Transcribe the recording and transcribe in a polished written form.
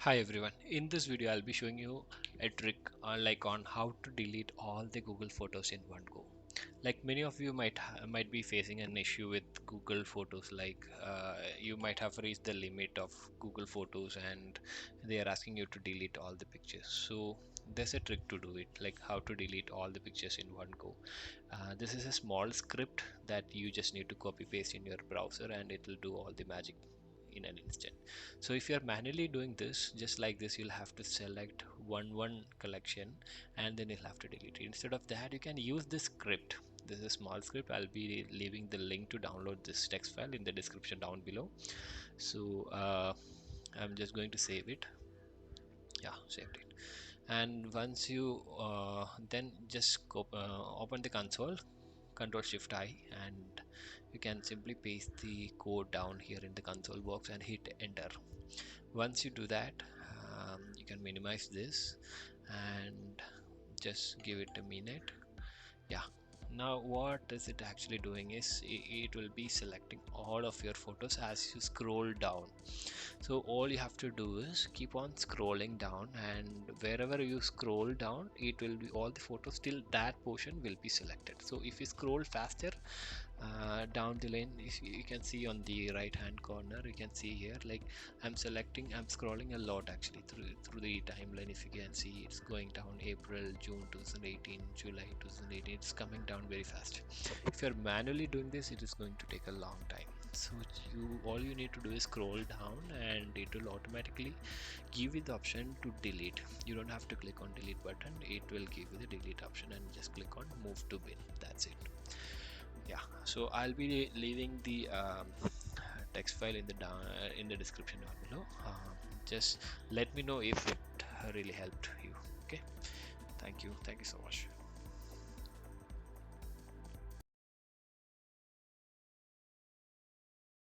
Hi everyone. In this video, I'll be showing you a trick on how to delete all the Google Photos in one go. Like many of you might be facing an issue with Google Photos. You might have reached the limit of Google Photos and they are asking you to delete all the pictures. So there's a trick to do it, like how to delete all the pictures in one go. This is a small script that you just need to copy paste in your browser and it will do all the magic in an instant. So if you're manually doing this just like this, you'll have to select one collection and then you'll have to delete it. Instead of that, you can use this script. This is a small script. I'll be leaving the link to download this text file in the description down below. So I'm just going to save it. Yeah, saved it. And once you then just open the console, Control Shift I, and you can simply paste the code down here in the console box and hit enter. Once you do that, you can minimize this and just give it a minute. Yeah, now what is it actually doing is it will be selecting all of your photos as you scroll down. So all you have to do is keep on scrolling down, and wherever you scroll down, it will be all the photos till that portion will be selected. So if you scroll faster down the lane, if you can see on the right hand corner, you can see here, like I'm scrolling a lot actually through the timeline. If you can see, it's going down April, June 2018, July 2018. It's coming down very fast. If you're manually doing this, it is going to take a long time. So all you need to do is scroll down and it will automatically give you the option to delete. You don't have to click on delete button, it will give you the delete option and just click on move to bin. That's it. Yeah, so I'll be leaving the text file in the description down below. Just let me know if it really helped you. Okay, thank you so much.